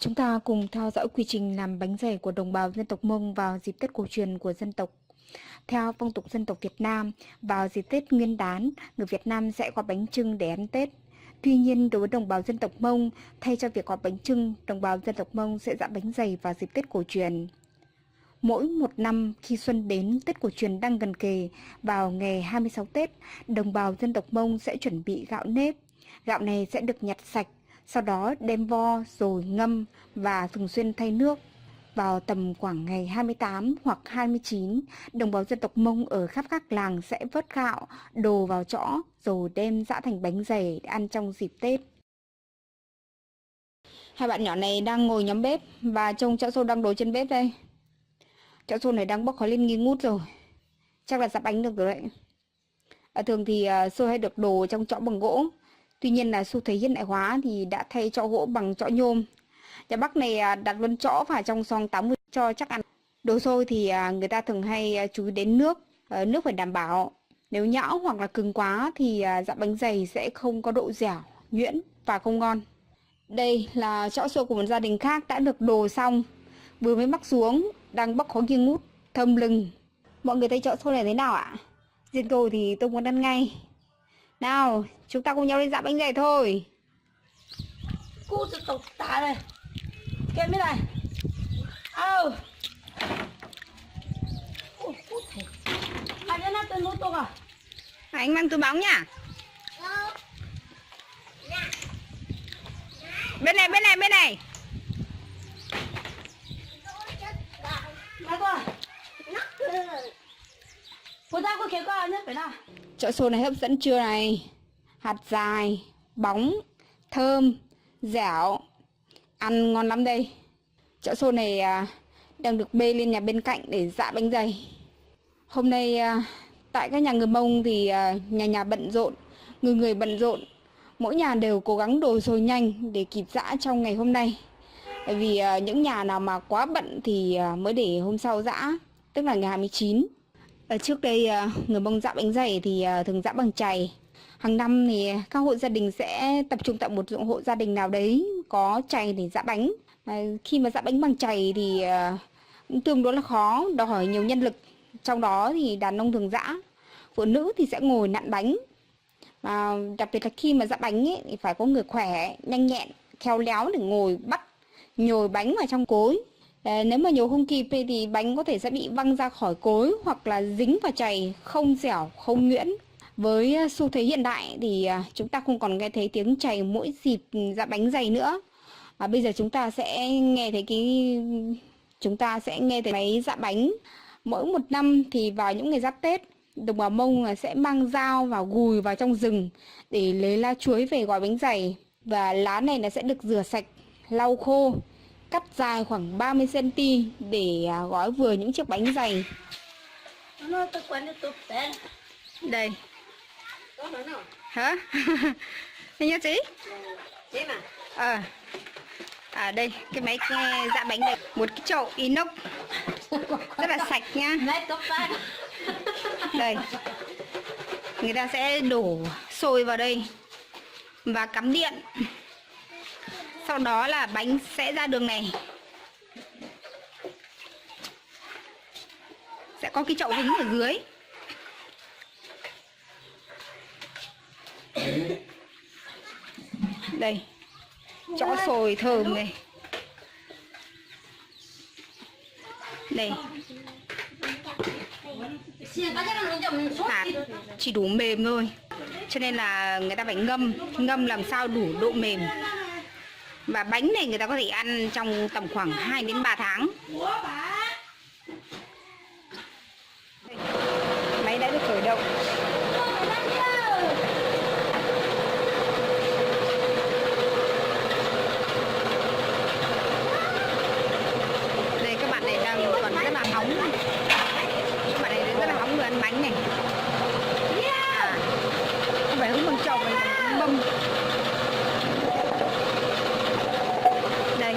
Chúng ta cùng theo dõi quy trình làm bánh dày của đồng bào dân tộc Mông vào dịp Tết cổ truyền của dân tộc. Theo phong tục dân tộc Việt Nam, vào dịp Tết Nguyên đán, người Việt Nam sẽ gói bánh chưng để ăn Tết. Tuy nhiên, đối với đồng bào dân tộc Mông, thay cho việc gói bánh chưng, đồng bào dân tộc Mông sẽ dã bánh dày vào dịp Tết cổ truyền. Mỗi một năm khi xuân đến, Tết cổ truyền đang gần kề, vào ngày 26 Tết, đồng bào dân tộc Mông sẽ chuẩn bị gạo nếp. Gạo này sẽ được nhặt sạch, sau đó đem vo rồi ngâm và thường xuyên thay nước. Vào tầm khoảng ngày 28 hoặc 29, đồng bào dân tộc Mông ở khắp các làng sẽ vớt gạo, đồ vào chõ rồi đem giã thành bánh dày để ăn trong dịp Tết. Hai bạn nhỏ này đang ngồi nhóm bếp và trông chõ Sô đang đồ trên bếp đây. Chõ Sô này đang bốc khói lên nghi ngút rồi. Chắc là giã bánh được rồi đấy. Thường thì Sô hay được đồ trong chõ bằng gỗ. Tuy nhiên là xu thế hiện đại hóa thì đã thay chõ gỗ bằng chõ nhôm. Nhà Bắc này đặt luôn chõ vào trong xoong 80 cho chắc ăn. Đồ xôi thì người ta thường hay chú ý đến nước. Nước phải đảm bảo. Nếu nhão hoặc là cứng quá thì dạ bánh dày sẽ không có độ dẻo, nhuyễn và không ngon. Đây là chõ xôi của một gia đình khác đã được đồ xong. Vừa mới bắc xuống, đang bốc khói nghi ngút, thơm lừng. Mọi người thấy chõ xôi này thế nào ạ? Diên cầu thì tôi muốn ăn ngay. Nào, chúng ta cùng nhau đi dã bánh dày thôi. Cút từ tộc tả này. Kêu biết này. Ơ. Cút thế. Anh nhớ nát tên nốt tục à? Anh mang túi bóng nhá. Bên này, bên này, bên này. Nói coi. Cô ta có kéo coi nhất phải nào? Chõ xôi này hấp dẫn chưa này? Hạt dài, bóng, thơm, dẻo. Ăn ngon lắm đây. Chõ xôi này đang được bê lên nhà bên cạnh để dã bánh dày. Hôm nay tại các nhà người Mông thì nhà nhà bận rộn, người người bận rộn. Mỗi nhà đều cố gắng đồ xôi nhanh để kịp dã trong ngày hôm nay. Bởi vì những nhà nào mà quá bận thì mới để hôm sau dã, tức là ngày 29. Trước đây người Mông dã bánh dày thì thường dã bằng chày. Hàng năm thì các hộ gia đình sẽ tập trung tại một hộ gia đình nào đấy có chày để dã bánh. Khi mà dã bánh bằng chày thì cũng tương đối là khó, đòi hỏi nhiều nhân lực. Trong đó thì đàn ông thường dã, phụ nữ thì sẽ ngồi nặn bánh. Và đặc biệt là khi mà dã bánh ấy, thì phải có người khỏe, nhanh nhẹn, khéo léo để ngồi bắt nhồi bánh vào trong cối. Nếu mà nhồi không kịp thì bánh có thể sẽ bị văng ra khỏi cối hoặc là dính vào chày, không dẻo, không nhuyễn. Với xu thế hiện đại thì chúng ta không còn nghe thấy tiếng chày mỗi dịp dã bánh dày nữa. Bây giờ chúng ta sẽ nghe thấy máy dã bánh. Mỗi một năm thì vào những ngày giáp Tết, đồng bào Mông sẽ mang dao và gùi vào trong rừng để lấy lá chuối về gói bánh dày. Và lá này sẽ được rửa sạch, lau khô, cắt dài khoảng 30 cm để gói vừa những chiếc bánh dày. Nó tôi quen được tục tên. Đây. Có nói nào? Hả? Thế nhá chị? Chị mà. Đây, cái máy dã bánh này, một cái chậu inox rất là sạch nha. Máy tốt phát. Đây. Người ta sẽ đổ xôi vào đây và cắm điện. Sau đó là bánh sẽ ra đường này. Sẽ có cái chậu dính ở dưới. Đây. Chõ xôi thơm này. Đây. Hạt chỉ đủ mềm thôi. Cho nên là người ta phải ngâm làm sao đủ độ mềm. Và bánh này người ta có thể ăn trong tầm khoảng 2 đến 3 tháng. Đây. Máy đã được khởi động. Đây các bạn này đang còn rất là hóng. Các bạn này rất là hóng vừa ăn bánh này. Không phải hứng bằng chậu mà hứng bông. Đây.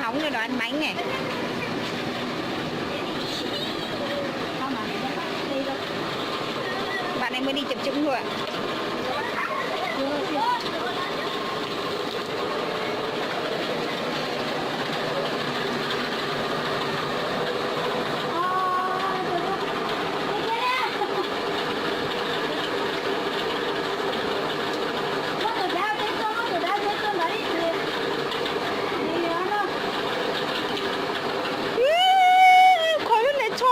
hóng cho nó ăn bánh này. Bạn ấy mới đi chụp trứng thôi ạ. Khói rất là cho.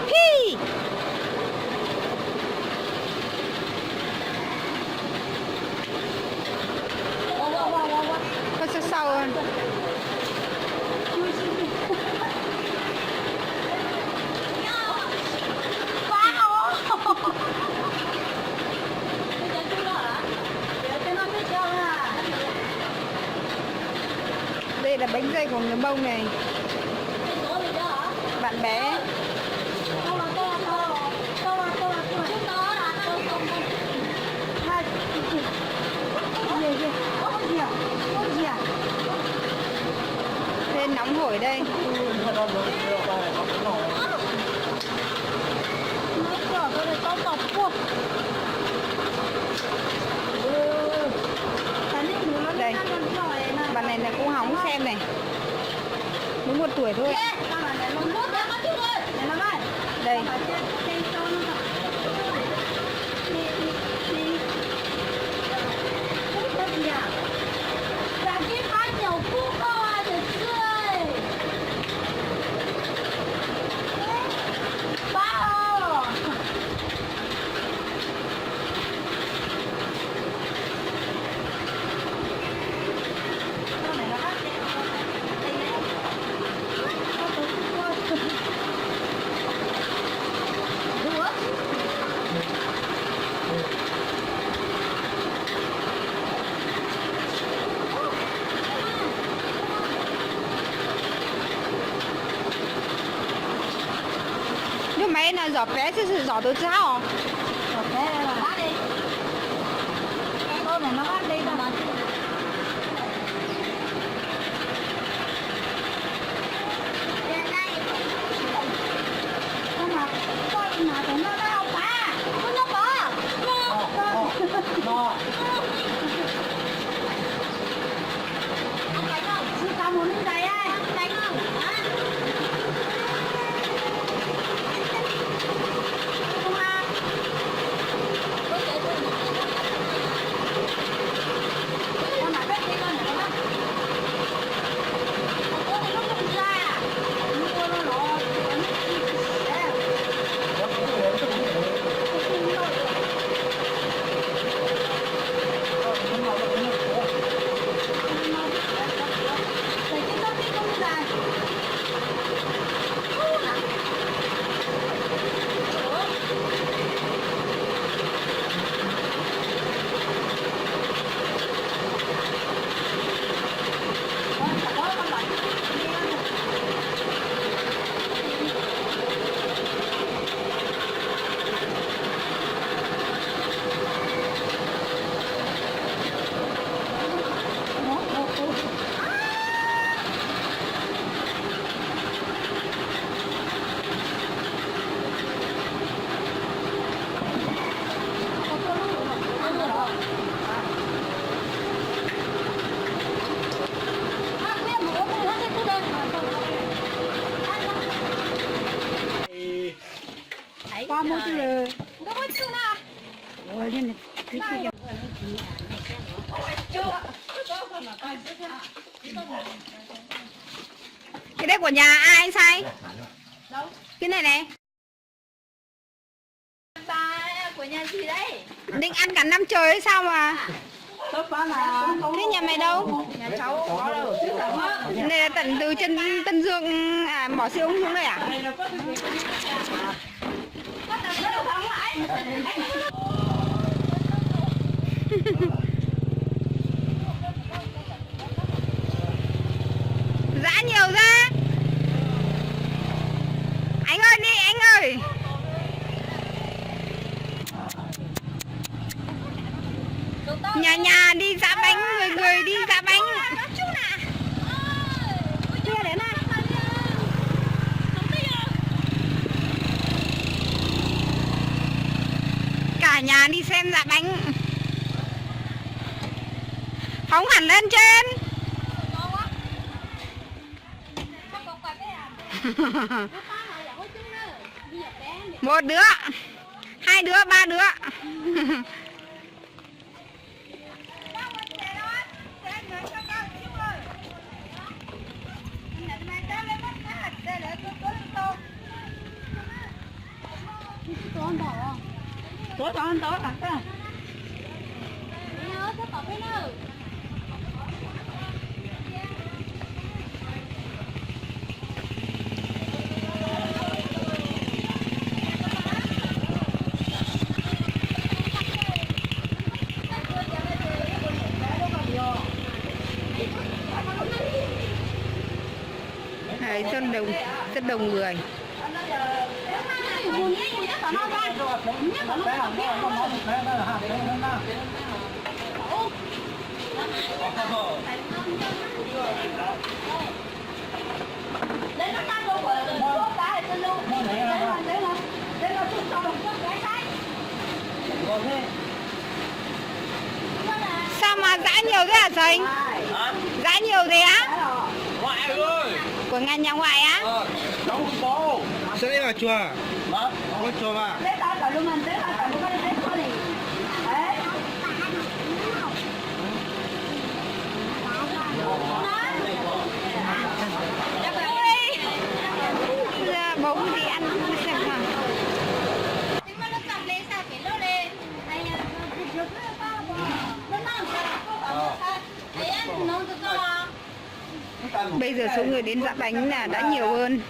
Hi. Có sâu sâu hơn. Đây là bánh dây của người Mông này. Bạn bé. Lên nóng hổi đây. Đây. Bạn này là cô hóng xem này. Mới 1 tuổi thôi. Đây. Nhưng mà nó giỏ bé chứ giỏ tôi sao? Giỏ bé đây là bác đi. Con này nó bác đi đâu mà. No. Ăn bánh không? Sư tao muốn đi giày ai? Ăn bánh không? Hả? Không ăn. Con mà biết đi con này không? Con này nó không ra à? Mua nó nó. Qua một chứ rồi. Đâu có chứ nào. Ôi lên này. Cái đấy của nhà ai sai? Đâu? Cái này này. Của nhà gì đấy? Định ăn cả năm trời hay sao mà? Thế nhà mày đâu? Nhà cháu có đâu. Này là tận từ chân Tân Dương bỏ siêu ông xuống đây à? Giã nhiều ra. Anh ơi đi anh ơi. Nhà nhà đi giã bánh, người người đi giã bánh. Cả nhà đi xem giã bánh. Phóng hẳn lên trên. Một đứa, hai đứa, ba đứa. Tối con tối à? Đấy, rất đông người. Sao mà dã nhiều thế hả Sánh? Dã nhiều thế á? Ngoại ơi. Của nhà ngoại á? Cháu không có. Sẽ đi vào chùa. Có chùa mà. Bóng thì ăn xem mà. Bây giờ số người đến giã bánh là đã nhiều hơn.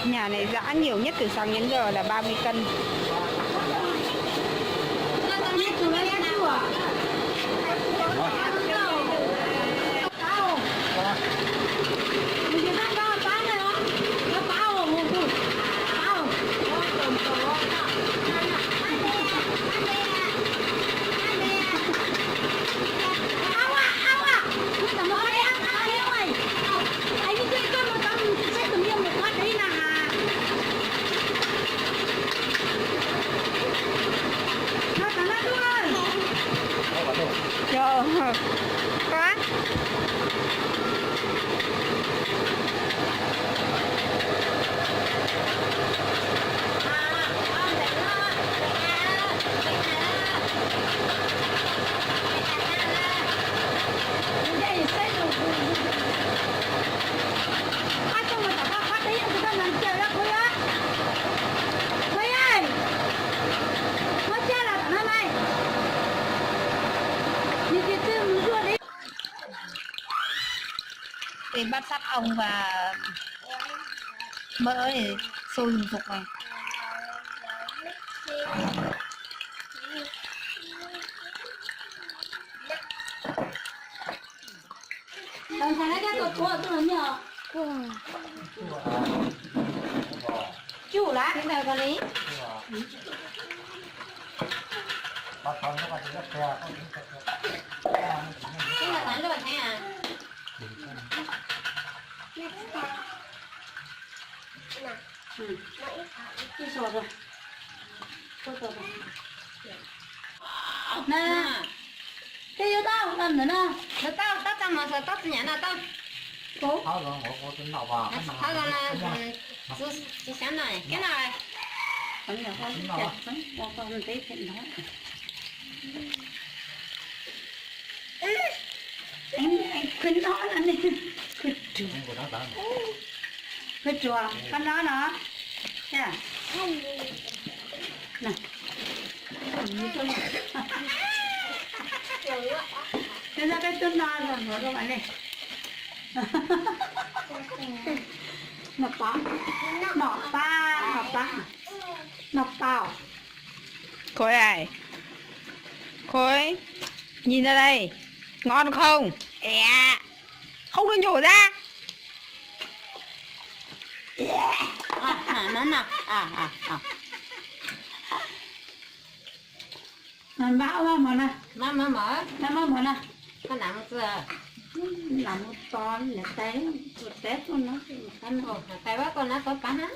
Nhà này giã nhiều nhất từ sáng đến giờ là 30 cân. Trời quá. Cái bát sắt ong và mỡ thì sôi hùng hục này. Chủ lá thế nào con ấy? Cái là tán rồi thế à? Đi sổ rồi. Nè. Cái yêu tao làm nữa nè. Tao mà sợ tao nhảy nào tao. Cố. Tháo ra là chỉ sáng này. Cái này. Còn là con chặt con tí chuyện đó. Anh khuyên nó là đi. Khuyên chùa. Khuyên chùa. Con đó nó. Nha. Này. Thế ra cái chân nó rồi các bạn này. Nọc bá. Nọc ba. Nọc bá. Nọc bào. Khối này. Khối. Nhìn ra đây. Ngon không? Không được nhổ ra. Nó nè. Mình bão ra mà nè. Má mở. Nó mở nè. Nó nặng giờ. Nặng một con là té con nó. Ăn rồi. Tay bác con nó tốt bá hả?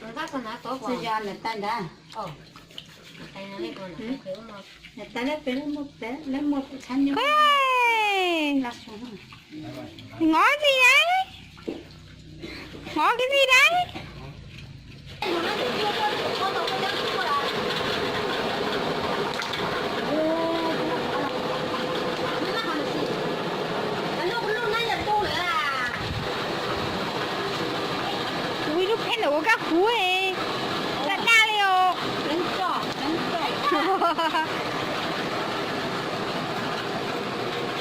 Con bác con nó tốt quá. Bây giờ là tay đã. Tay nó lấy con nó phải một. Là tay lấy phải một té. Lấy một cái khăn như. Ngó gì đấy? Ngó cái gì đấy? Ui, lúc hết nổ các cú ấy. Đã đa liều. Đánh trò.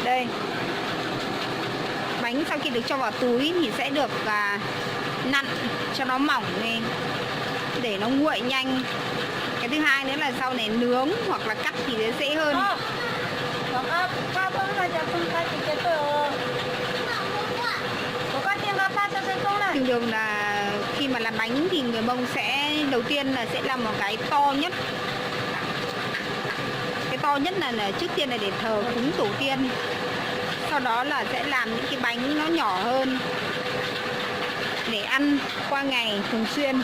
Đây. Bánh sau khi được cho vào túi thì sẽ được nặn cho nó mỏng lên để nó nguội nhanh. Cái thứ hai nữa là sau này nướng hoặc là cắt thì sẽ dễ hơn. Thường thường là khi mà làm bánh thì người Mông sẽ đầu tiên là sẽ làm một cái to nhất. Cái to nhất là trước tiên là để thờ cúng tổ tiên. Sau đó là sẽ làm những cái bánh nó nhỏ hơn để ăn qua ngày thường xuyên.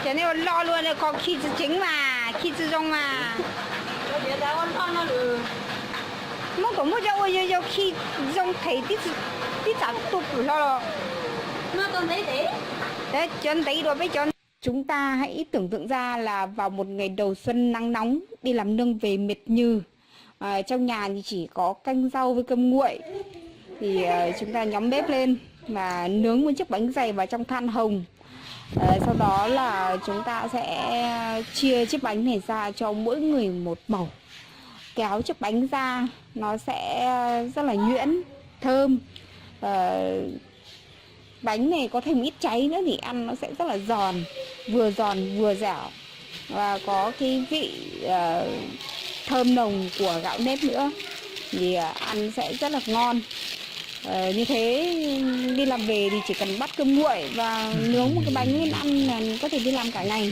Thế nên lo luôn là có khi chính mà khi trong mà mong có mua cho ơi khi trong thấy tí chả tục lo nó còn thấy đấy chân thấy rồi với chân. Chúng ta hãy tưởng tượng ra là vào một ngày đầu xuân nắng nóng, đi làm nương về mệt nhừ, trong nhà thì chỉ có canh rau với cơm nguội, thì chúng ta nhóm bếp lên và nướng một chiếc bánh dày vào trong than hồng. Sau đó là chúng ta sẽ chia chiếc bánh này ra cho mỗi người một mẩu. Kéo chiếc bánh ra nó sẽ rất là nhuyễn, thơm. Bánh này có thêm ít cháy nữa thì ăn nó sẽ rất là giòn vừa dẻo và có cái vị thơm nồng của gạo nếp nữa, thì ăn sẽ rất là ngon. Như thế đi làm về thì chỉ cần bắt cơm nguội và nướng một cái bánh lên ăn là có thể đi làm cả ngày.